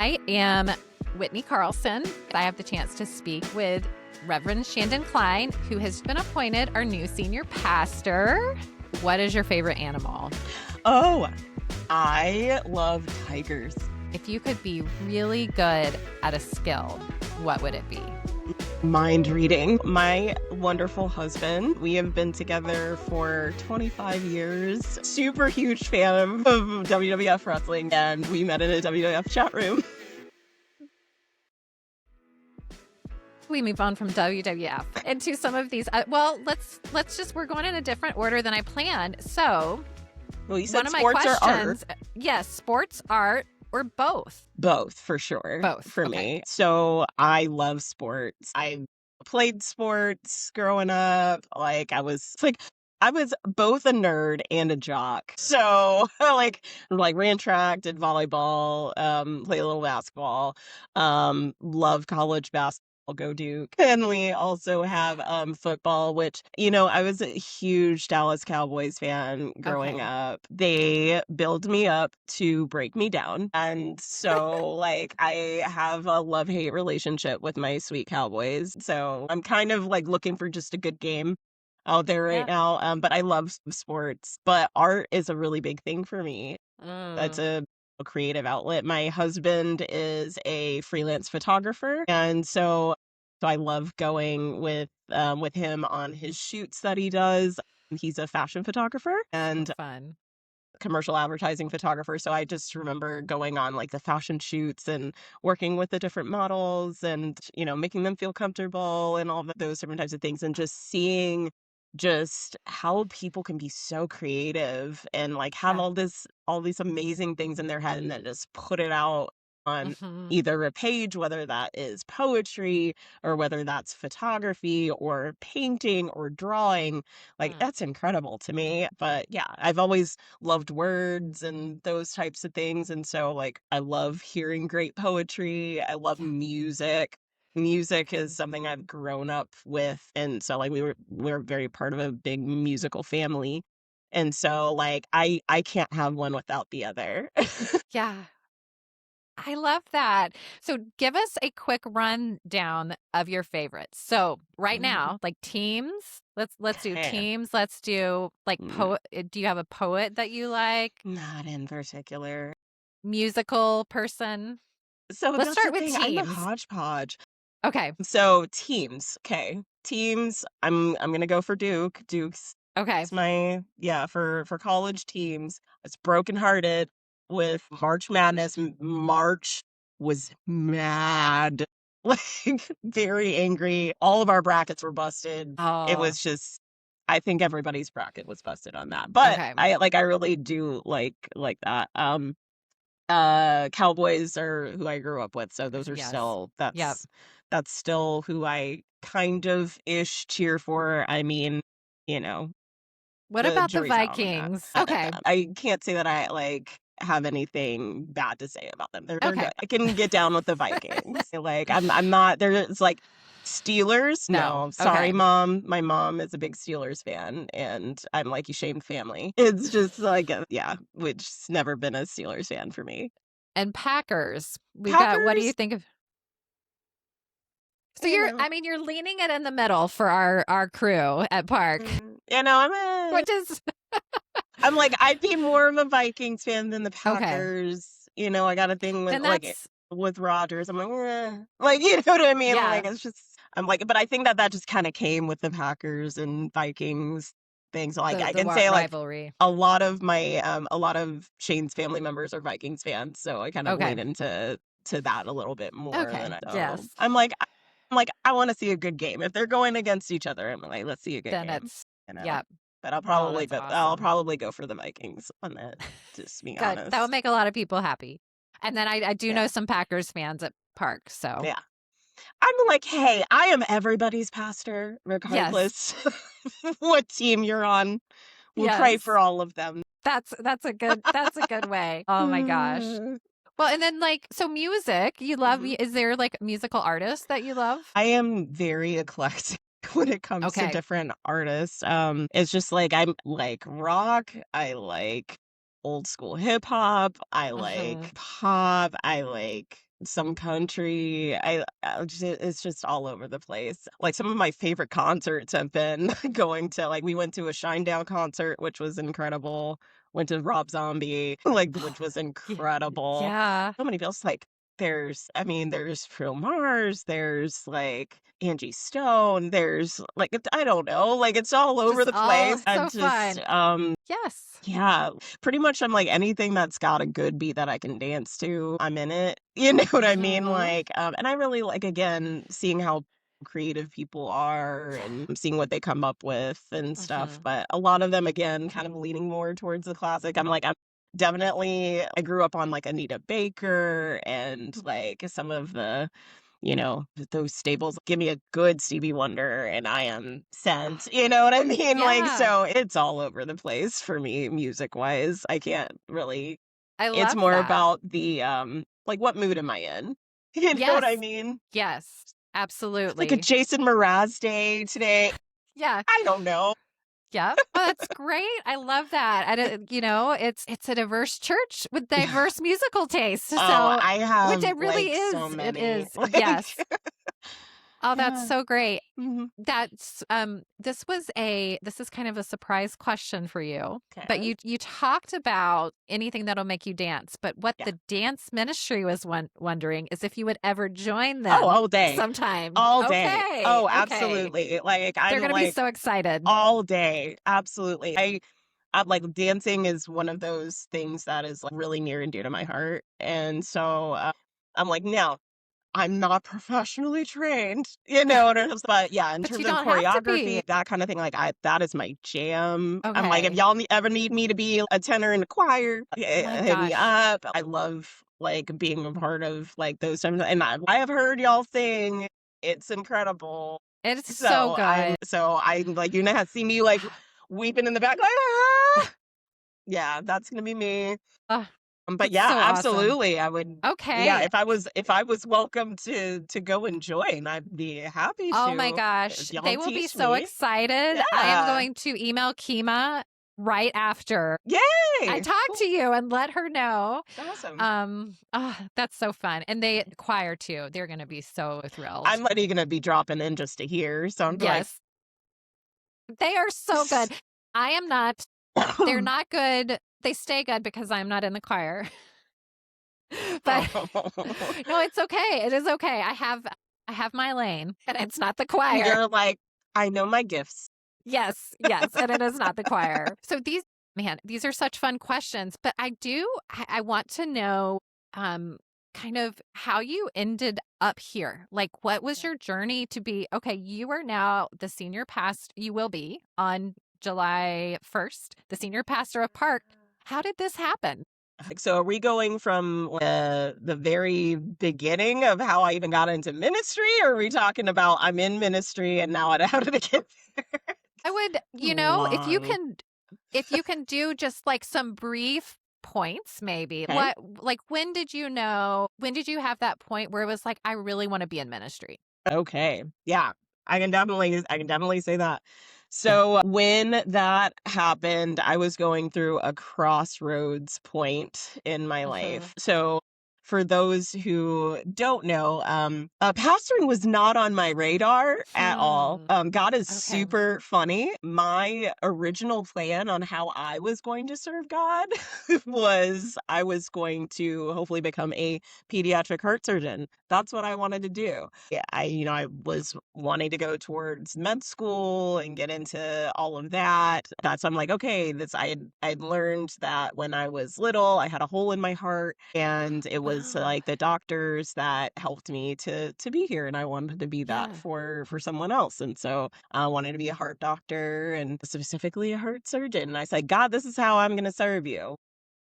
I am Whitney Carlson. I have the chance to speak with Reverend Shandon Klein, who has been appointed our new senior pastor. What is your favorite animal? Oh, I love tigers. If you could be really good at a skill, what would it be? Mind reading. My wonderful husband, we have been together for 25 years. Super huge fan of WWF wrestling, and we met in a WWF chat room. We move on from WWF into some of these. Let's just, we're going in a different order than I planned. So, Well, you one said of my sports or art? questions, yes, sports, art, or both? Both, for sure. Both, for okay. me. So I love sports. I played sports growing up. I was both a nerd and a jock. So ran track, did volleyball, played a little basketball, love college basketball. Go Duke. And we also have football, which, I was a huge Dallas Cowboys fan growing up. They build me up to break me down. And so I have a love-hate relationship with my sweet Cowboys. So I'm kind of looking for just a good game out there right now. But I love sports. But art is a really big thing for me. That's a creative outlet. My husband is a freelance photographer, and so I love going with him on his shoots that he does. He's a fashion photographer and fun commercial advertising photographer. So I just remember going on the fashion shoots and working with the different models and, making them feel comfortable and all of those different types of things, and just seeing just how people can be so creative and have all these amazing things in their head and then just put it out on either a page, whether that is poetry or whether that's photography or painting or drawing. That's incredible to me. But yeah, I've always loved words and those types of things. And so I love hearing great poetry. I love music. Music is something I've grown up with. And so we were very part of a big musical family. And so I can't have one without the other. Yeah. I love that. So give us a quick rundown of your favorites. So right now, teams, let's do teams. Let's do poet. Do you have a poet that you like? Not in particular. Musical person? So let's start with teams. I'm a hodgepodge. Okay. So teams. Okay. Teams. I'm gonna go for Duke. Duke's it's my for college teams. It's brokenhearted with March Madness. March was mad. Very angry. All of our brackets were busted. It was just, I think everybody's bracket was busted on that. But I really do like that. Cowboys are who I grew up with, so those are still that's still who I kind of ish cheer for. I mean, what about the Vikings? Okay. I can't say that I have anything bad to say about them. They're good. I can get down with the Vikings. I'm not there's Steelers. No. Sorry, Mom. My mom is a big Steelers fan, and I'm you shamed family. It's just which has never been a Steelers fan for me. And Packers. Got, what do you think of? So you're leaning it in the middle for our crew at Park. Which is I'd be more of a Vikings fan than the Packers. I got a thing with with Rodgers. I'm you know what I mean? Yeah. It's just but I think that just kind of came with the Packers and Vikings things. So I can say rivalry. A lot of Shane's family members are Vikings fans, so I kind of lean into that a little bit more than I do. Yes. I'm I want to see a good game. If they're going against each other, I'm let's see a good game. It's But I'll probably go for the Vikings on that, just be honest. That would make a lot of people happy. And then I do know some Packers fans at Park, so yeah. I'm hey, I am everybody's pastor, regardless what team you're on. We'll pray for all of them. That's a good way. Oh my gosh. Well, and then so music, you love, is there musical artists that you love? I am very eclectic when it comes to different artists. It's just I'm rock, I like old school hip hop, I like pop, I like some country. It's just all over the place. Like some of my favorite concerts have been going to, like, we went to a Shinedown concert, which was incredible. Went to Rob Zombie, like, which was Yeah. incredible. Yeah. So many bills, like, there's Phil Mars, there's like Angie Stone, there's like, I don't know, like it's all over Just the all place. I so just, fun. Yes. yeah, pretty much I'm like anything that's got a good beat that I can dance to, I'm in it. You know what I mean? Mhm. Like, and I really like, again, seeing how creative people are and seeing what they come up with and stuff. Mhm. But a lot of them, again, kind of leaning more towards the classic. I'm definitely, I grew up on like Anita Baker and like some of the, those staples. Give me a good Stevie Wonder and I am Ah, sent. You know what I mean? Like, yeah. so it's all over the place for me music wise. I can't really, I it's love more that. about the like what mood am I in? You know what I Yes. mean? Yes. Like a Absolutely. Jason Mraz day today. Yeah. I don't know. Yeah. Oh, that's great. I love that. And it's a diverse church with diverse musical tastes. Oh, So, I which have it really like so is. It many. is. Like, Yes. Oh, that's yeah. so great. Mhm. This is kind of a surprise question for you. But Okay. you talked about anything that'll make you dance, but what Yeah. the dance ministry was wondering is if you would ever join Oh, them all day. sometime. All day. Okay. Oh, Okay. absolutely. Like, They're I'm going to be like so excited. all day. Absolutely. I'm like dancing is one of those things that is like really near and dear to my heart. And so I'm like, no, I'm not professionally trained, but yeah, in But you terms of don't have to choreography, be. that kind of thing, like that is my jam. I'm like, if Okay. y'all ever need me to be a tenor in the choir, My hit me gosh. up. I love like being a part of like those times, and I have heard y'all sing. It's incredible. It's so good. So I'm like, see me like weeping in the back, like, ah! Yeah, that's gonna be me. Oh, But that's yeah, so awesome. absolutely. I would, yeah, Okay. if I was welcome to go and join, I'd be happy Oh my to gosh, if y'all they will be teach so me. excited. I am Yeah. going to email Kima right after I Yay! talk Cool. to you and let her know. Awesome. That's so fun. And they choir too. They're going to be so thrilled. I'm already gonna be dropping in just to hear. So I'm like, Yes, they are so good. I am not. They're not good. They stay good because I'm not in the choir. But no, it's okay. It is okay. I have my lane, and it's not the choir. you're like, I know my gifts. Yes, yes, and it is not the choir. So these are such fun questions, but I want to know um kind of how you ended up here. Like what was your journey to be okay, you are now the senior pastor, you will be on July 1st, the senior pastor of Park. How did this happen? Like, so are we going from the very beginning of how I even got into ministry, or are we talking about I'm in ministry and now how did I get there? I would, Long. if you can do just like some brief points, maybe. Okay. When did you have that point where it was like, I really want to be in ministry? Okay. Yeah. I can definitely say that. Yeah. So when that happened, I was going through a crossroads point in my Hmm. life. So for those who don't know, pastoring was not on my radar at all. Hmm. God is Okay. super funny. My original plan on how I was going to serve God was I was going to hopefully become a pediatric heart surgeon. That's what I wanted to do. Yeah, I was wanting to go towards med school and get into all of that. That's I'm like, okay, I'd learned that when I was little, I had a hole in my heart, and it was Oh, like the doctors that helped me to be here, and I wanted to be that yeah. for someone else. And so I wanted to be a heart doctor and specifically a heart surgeon. And I said, God, this is how I'm going to serve you.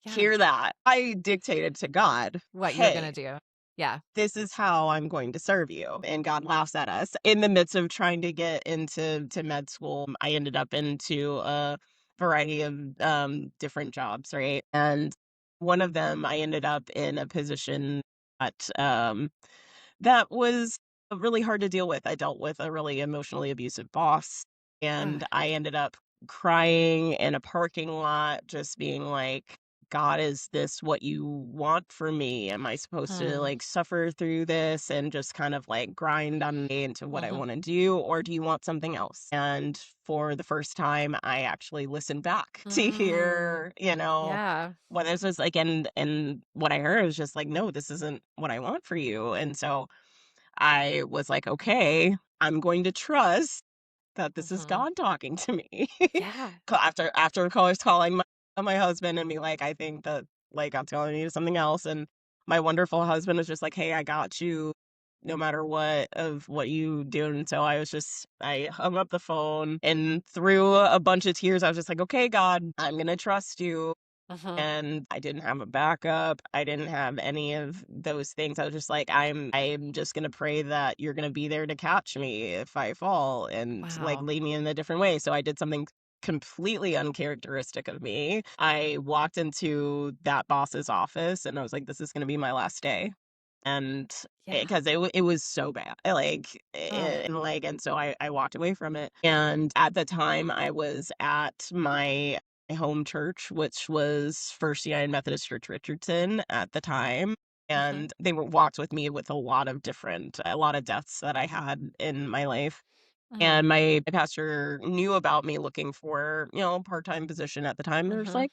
Yeah. Hear that. I dictated to God, What you were going hey, to do. Yeah. this is how I'm going to serve you. And God laughs at us. In the midst of trying to get into med school, I ended up into a variety of different jobs, right? And one of them, I ended up in a position that was really hard to deal with. I dealt with a really emotionally abusive boss, Ugh. and I ended up crying in a parking lot, just being like, God, is this what you want for me? Am I supposed to Mm. like suffer through this and just kind of like grind on me into what I Mhm. want to do? Or do you want something else? And for the first time, I actually listened back to Mm. hear, you know, Yeah. what this was like. And what I heard was just like, no, this isn't what I want for you. And so I was like, okay, I'm going to trust that this is Mhm. God talking to me. Yeah. After of course calling my husband and be like, I think that like I'm telling you something else. And my wonderful husband was just like, hey, I got you no matter what of what you do. And so I hung up the phone and through a bunch of tears, I was just like, okay, God, I'm gonna trust you. Mhm. And I didn't have a backup. I didn't have any of those things. I was just like, I'm just gonna pray that you're gonna be there to catch me if I fall and like Wow. lead me in a different way. So I did something completely uncharacteristic of me. I walked into that boss's office and I was like, this is gonna be my last day. And Yeah. because it was so bad, Oh. and so I walked away from it. And at the time, I was at my home church, which was First United Methodist Church Richardson at the time. Mhm. And they were walked with me with a lot of deaths that I had in my life. Mm. And my pastor knew about me looking for, a part-time position at the time. They're just Mhm. like,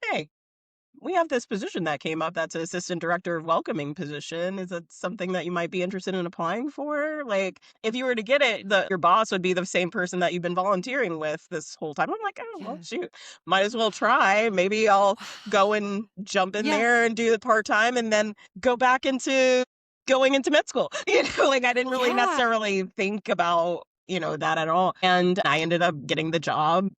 hey, we have this position that came up that's an assistant director of welcoming position. Is that something that you might be interested in applying for? Like, if you were to get it, your boss would be the same person that you've been volunteering with this whole time. I'm like, oh, well, Yeah. shoot, might as well try. Maybe I'll go Wow. and jump in Yeah. there and do the part time and then go back into going into med school. Like I didn't really Yeah. necessarily think about, that at all. And I ended up getting the job,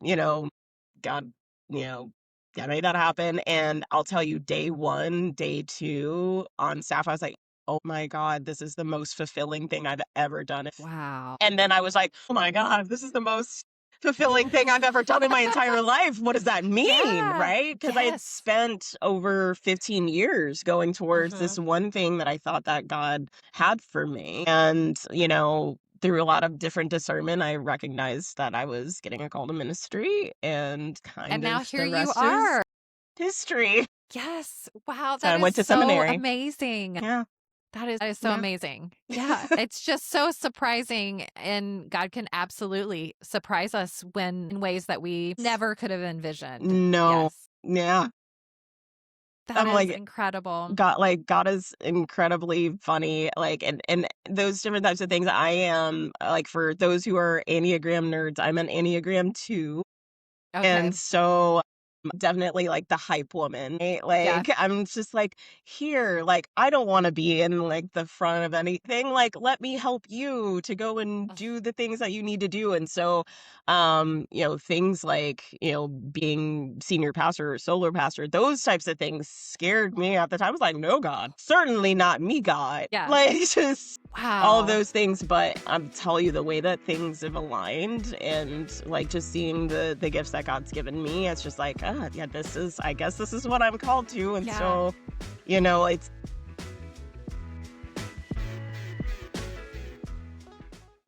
God, you know, yeah, made that happen. And I'll tell you, day one, day two on staff, I was like, oh my God, this is the most fulfilling thing I've ever done. Wow. And then I was like, oh my God, this is the most fulfilling thing I've ever done in my entire life. What does that mean? Yeah. Right? Because I had Yes. spent over 15 years going towards this Mhm. one thing that I thought that God had for me. And, through a lot of different discernment, I recognized that I was getting a call to ministry, and And kind now of here the you rest is are. history. Yes. Wow, So I that is went to so seminary. amazing. Yeah, That is so yeah. amazing. Yeah, it's just so surprising, and God can absolutely surprise us when in ways that we never could have envisioned. No. Yes. Yeah. That I'm is like, incredible. God is incredibly funny, like, and those different types of things. I am like, for those who are Enneagram nerds, I'm an Enneagram 2. Okay. And so, definitely, like, the hype woman, right? Yeah. Like, I'm just like, "Here, like, I don't wanna be in, like, the front of anything, like, let me help you to go and do the things that you need to do." And so, things like, being senior pastor or solo pastor, those types of things scared me at the time. I was like, "No, God. Certainly not me, God." Yeah. Like, just all of Wow. those things. But I'm tell you, the way that things have aligned and like just seeing the gifts that God's given me, it's just like, yeah, I guess this is what I'm called to. And Yeah. so, it's